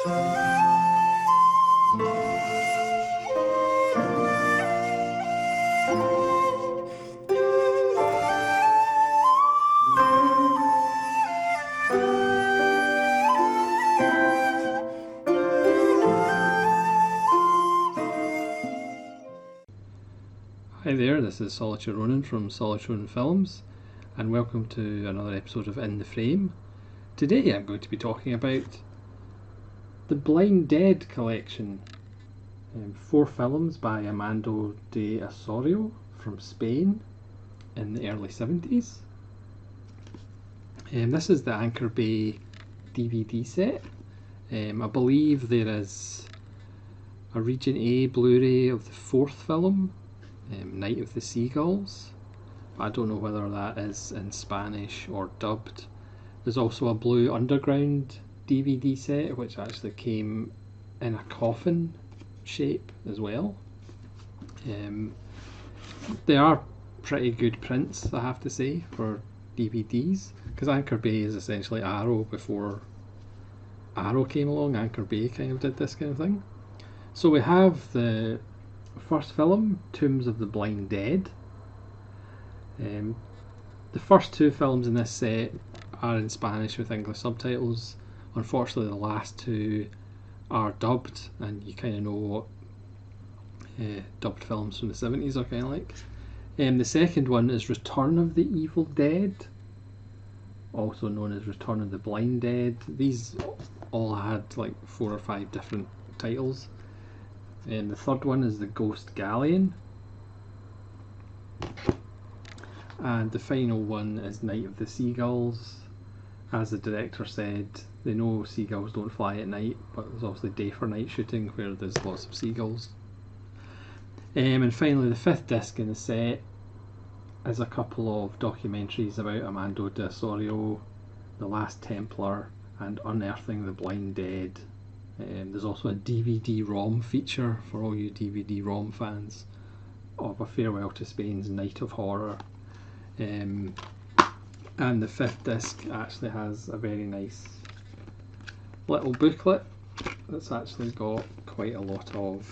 Hi there, this is Solitaire Ronan from Solitaire Ronan Films, and welcome to another episode of In the Frame. Today I'm going to be talking about the Blind Dead collection. 4 films by Armando de Osorio from Spain in the early 70s. This is the Anchor Bay DVD set. I believe there is a Region A Blu-ray of the 4th film, Night of the Seagulls. I don't know whether that is in Spanish or dubbed. There's also a Blue Underground DVD set which actually came in a coffin shape as well. They are pretty good prints, I have to say, for DVDs, because Anchor Bay is essentially Arrow before Arrow came along. Anchor Bay kind of did this kind of thing. So we have the first film, Tombs of the Blind Dead. The first 2 films in this set are in Spanish with English subtitles. Unfortunately, the last 2 are dubbed, and you kind of know what dubbed films from the 70s are kind of like. The second one is Return of the Evil Dead, also known as Return of the Blind Dead. These all had like 4 or 5 different titles. The third one is The Ghost Galleon, and the final one is Night of the Seagulls. As the director said, they know seagulls don't fly at night, but there's obviously day for night shooting where there's lots of seagulls. And finally, the 5th disc in the set is a couple of documentaries about Armando de Osorio, The Last Templar, and Unearthing the Blind Dead. There's also a DVD-ROM feature for all you DVD-ROM fans of A Farewell to Spain's Night of Horror. And the 5th disc actually has a very nice little booklet that's actually got quite a lot of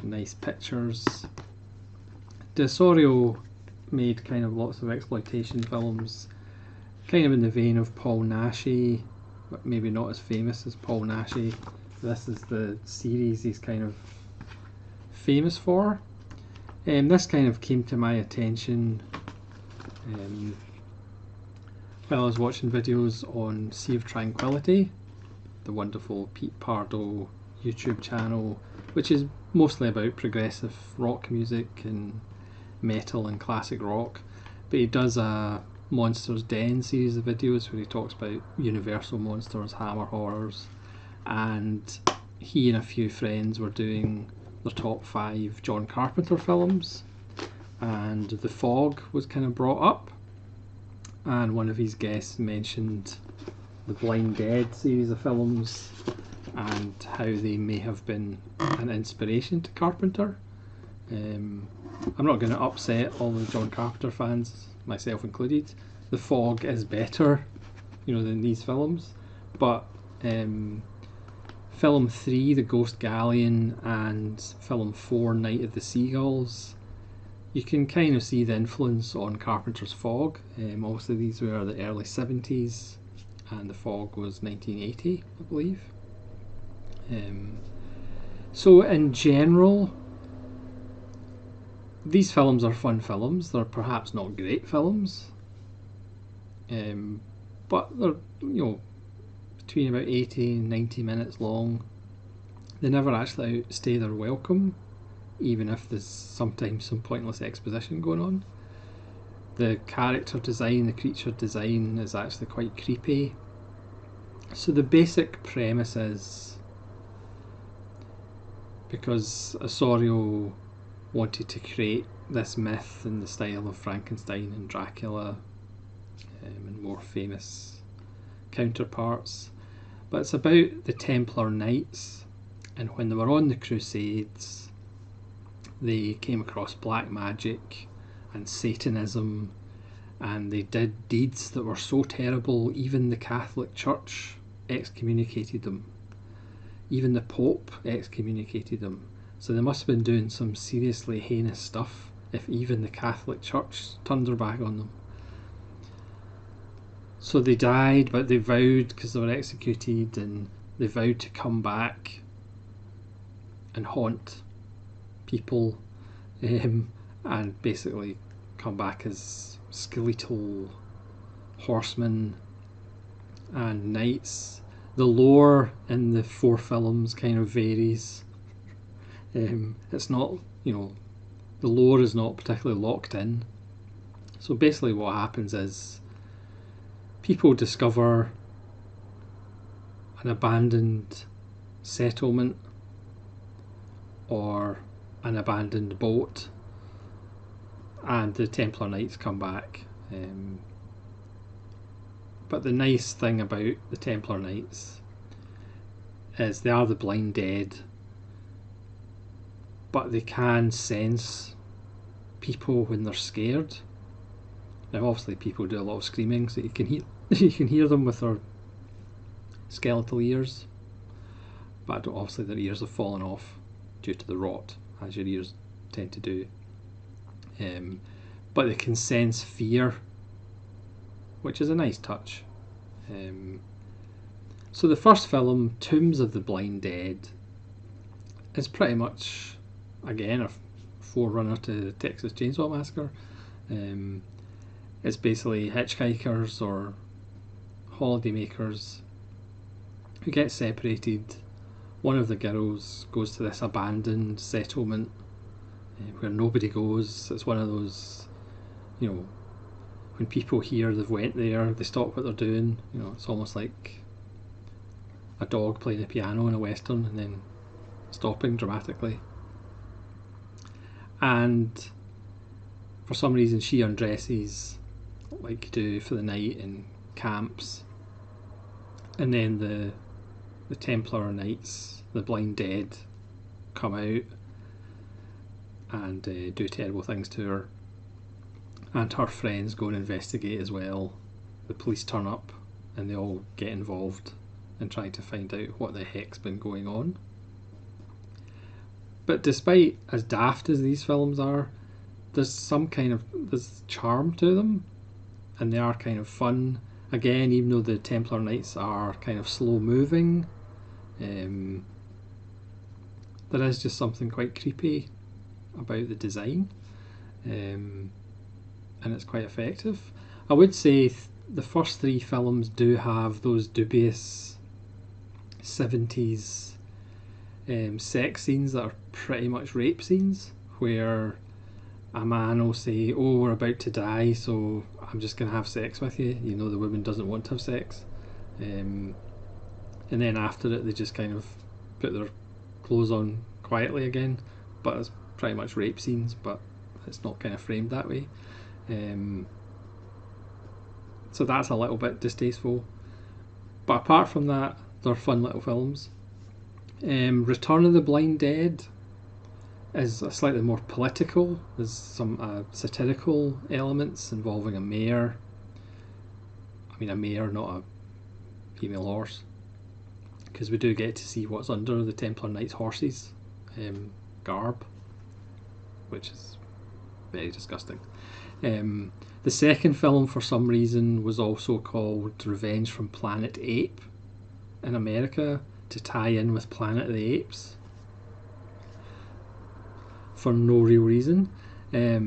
nice pictures. De Osorio made kind of lots of exploitation films, kind of in the vein of Paul Naschy, but maybe not as famous as Paul Naschy. This is the series he's kind of famous for. This kind of came to my attention while I was watching videos on Sea of Tranquility, the wonderful Pete Pardo YouTube channel, which is mostly about progressive rock music and metal and classic rock, but he does a Monsters Den series of videos where he talks about Universal monsters, Hammer horrors, and he and a few friends were doing the top 5 John Carpenter films, and The Fog was kind of brought up, and one of his guests mentioned the Blind Dead series of films and how they may have been an inspiration to Carpenter. I'm not going to upset all the John Carpenter fans, myself included. The Fog is better, than these films, but film 3, The Ghost Galleon, and film 4, Night of the Seagulls, you can kind of see the influence on Carpenter's Fog. Obviously these were the early 70s, and The Fog was 1980, I believe. So in general, these films are fun films. They're perhaps not great films, but they're between about 80 and 90 minutes long. They never actually outstay their welcome, even if there's sometimes some pointless exposition going on. The character design, the creature design is actually quite creepy. So the basic premise is, because Osorio wanted to create this myth in the style of Frankenstein and Dracula and more famous counterparts, but it's about the Templar Knights, and when they were on the Crusades they came across black magic and Satanism, and they did deeds that were so terrible even the Catholic Church excommunicated them. even the Pope excommunicated them. So they must have been doing some seriously heinous stuff if even the Catholic Church turned their back on them. So they died, but they vowed, because they were executed, and they vowed to come back and haunt people, and basically come back as skeletal horsemen and knights. The lore in the 4 films kind of varies. It's not, the lore is not particularly locked in. So basically what happens is people discover an abandoned settlement or an abandoned boat, and the Templar Knights come back. But the nice thing about the Templar Knights is they are the blind dead, but they can sense people when they're scared. Now obviously people do a lot of screaming, so you can hear them with their skeletal ears, but obviously their ears have fallen off due to the rot, as your ears tend to do. But they can sense fear, which is a nice touch. So the first film, Tombs of the Blind Dead, is pretty much, again, a forerunner to Texas Chainsaw Massacre. It's basically hitchhikers or holidaymakers who get separated. One of the girls goes to this abandoned settlement where nobody goes. It's one of those, when people hear they've went there, they stop what they're doing. It's almost like a dog playing a piano in a western and then stopping dramatically. And for some reason she undresses like you do for the night in camps, and then the Templar Knights, the blind dead, come out and do terrible things to her, and her friends go and investigate as well. The police turn up and they all get involved and try to find out what the heck's been going on. But despite as daft as these films are, there's charm to them, and they are kind of fun. Again, even though the Templar Knights are kind of slow moving, there is just something quite creepy about the design, and it's quite effective. I would say the first 3 films do have those dubious 70s sex scenes that are pretty much rape scenes, where a man will say, "Oh, we're about to die, so I'm just going to have sex with you." The woman doesn't want to have sex. And then after it, they just kind of put their clothes on quietly again. But it's pretty much rape scenes, but it's not kind of framed that way. So that's a little bit distasteful. But apart from that, they're fun little films. Return of the Blind Dead is slightly more political. There's some satirical elements involving a mayor. I mean, a mayor, not a female horse, because we do get to see what's under the Templar Knights' horses' garb, which is very disgusting. The second film, for some reason, was also called Revenge from Planet Ape in America, to tie in with Planet of the Apes, for no real reason. I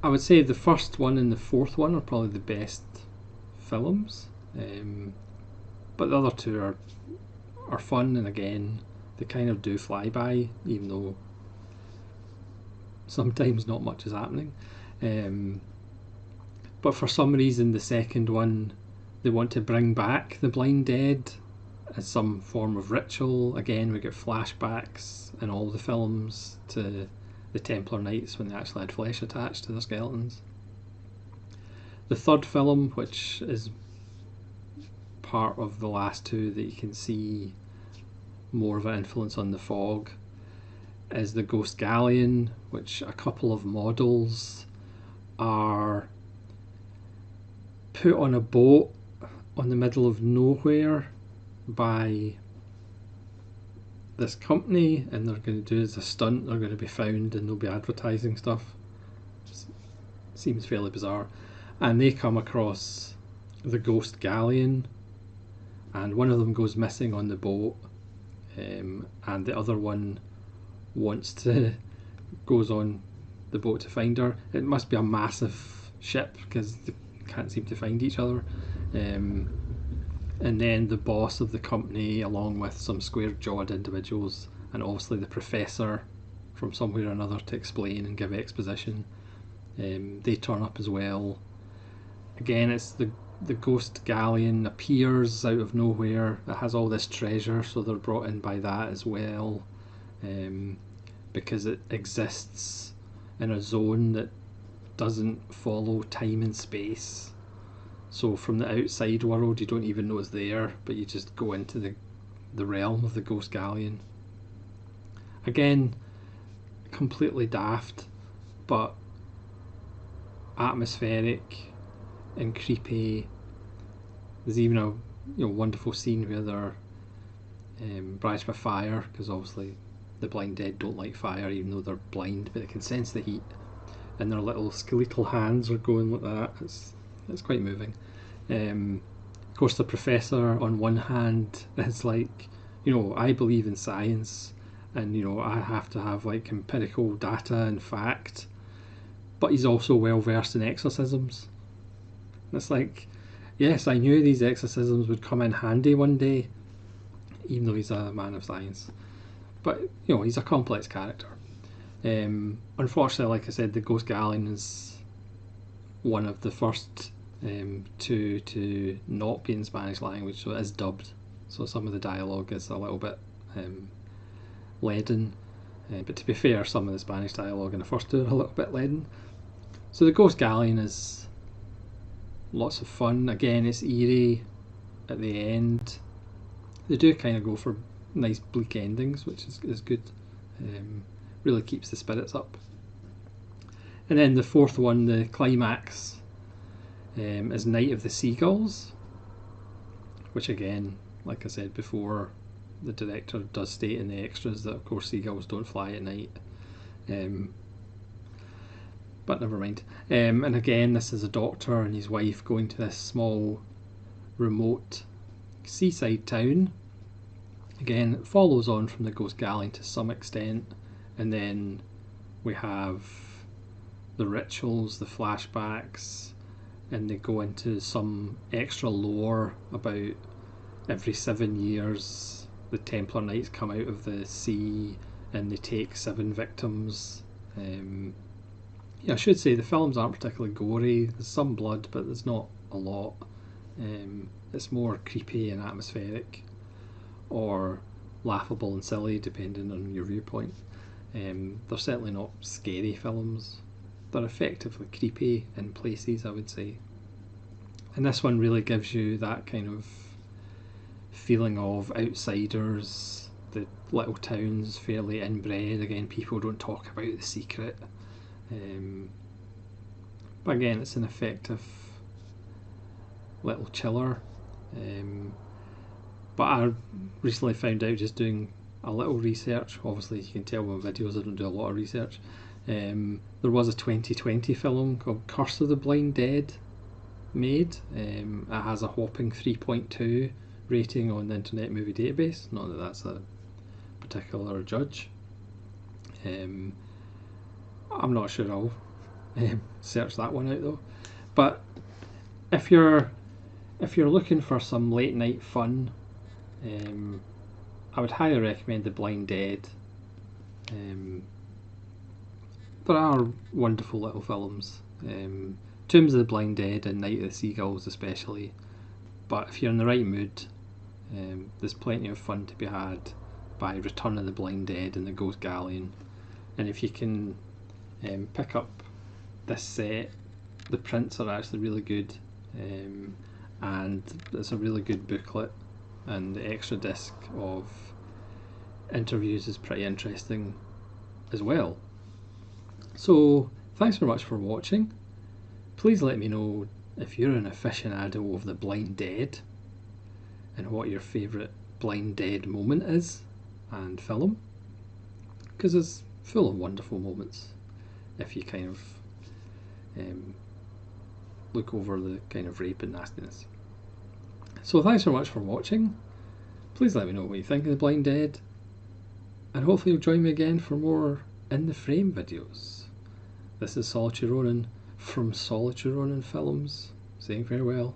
would say the first one and the fourth one are probably the best films, but the other 2 are fun, and again they kind of do fly by, even though sometimes not much is happening. But for some reason the second one, they want to bring back the blind dead as some form of ritual. Again, we get flashbacks in all the films to the Templar Knights when they actually had flesh attached to their skeletons. The third film, which is part of the last 2 that you can see more of an influence on The Fog, is the Ghost Galleon, which a couple of models are put on a boat on the middle of nowhere by this company, and they're going to do as a stunt, they're going to be found and they'll be advertising stuff. Seems fairly bizarre. And they come across the ghost galleon, and one of them goes missing on the boat, and the other one goes on the boat to find her. It must be a massive ship because they can't seem to find each other. And then the boss of the company, along with some square-jawed individuals, and obviously the professor from somewhere or another to explain and give exposition, they turn up as well. Again, it's the ghost galleon appears out of nowhere. It has all this treasure, so they're brought in by that as well, because it exists in a zone that doesn't follow time and space. So from the outside world, you don't even know it's there, but you just go into the realm of the ghost galleon. Again, completely daft, but atmospheric and creepy. There's even a wonderful scene where they're brightest by fire, because obviously the blind dead don't like fire, even though they're blind, but they can sense the heat, and their little skeletal hands are going like that. It's quite moving. Of course, the professor on one hand is like, I believe in science, and I have to have like empirical data and fact, but he's also well versed in exorcisms. And it's like, yes, I knew these exorcisms would come in handy one day, even though he's a man of science. But he's a complex character. Unfortunately, like I said, the Ghost Galleon is one of the first two to not be in Spanish language, so it is dubbed. So some of the dialogue is a little bit leaden. But to be fair, some of the Spanish dialogue in the first two are a little bit leaden. So the Ghost Galleon is lots of fun. Again, it's eerie at the end. They do kind of go for nice bleak endings, which is good. Really keeps the spirits up. And then the fourth one, the climax, is Night of the Seagulls, which again, like I said before, the director does state in the extras that of course seagulls don't fly at night. But never mind. And again, this is a doctor and his wife going to this small, remote seaside town. Again, it follows on from the Ghost Galleon to some extent, and then we have the rituals, the flashbacks, and they go into some extra lore about every 7 years the Templar Knights come out of the sea and they take 7 victims. I should say the films aren't particularly gory. There's some blood, but there's not a lot. It's more creepy and atmospheric, or laughable and silly, depending on your viewpoint. They're certainly not scary films. They're effectively creepy in places, I would say. And this one really gives you that kind of feeling of outsiders, the little towns fairly inbred. Again, people don't talk about the secret. But again, it's an effective little chiller. But I recently found out, just doing a little research, obviously you can tell with videos I don't do a lot of research, there was a 2020 film called Curse of the Blind Dead made. It has a whopping 3.2 rating on the Internet Movie Database, not that that's a particular judge. I'm not sure I'll search that one out though. But if you're looking for some late night fun, I would highly recommend The Blind Dead. There are wonderful little films, Tombs of the Blind Dead and Night of the Seagulls especially, but if you're in the right mood, there's plenty of fun to be had by Return of the Blind Dead and the Ghost Galleon. And if you can pick up this set, the prints are actually really good, and it's a really good booklet, and the extra disc of interviews is pretty interesting as well. So thanks very much for watching. Please let me know if you're an aficionado of The Blind Dead, and what your favourite Blind Dead moment is and film, because it's full of wonderful moments if you kind of look over the kind of rape and nastiness. So thanks so much for watching. Please let me know what you think of the Blind Dead, and hopefully you'll join me again for more In the Frame videos. This is Solitary Ronin from Solitary Ronin Films, saying farewell.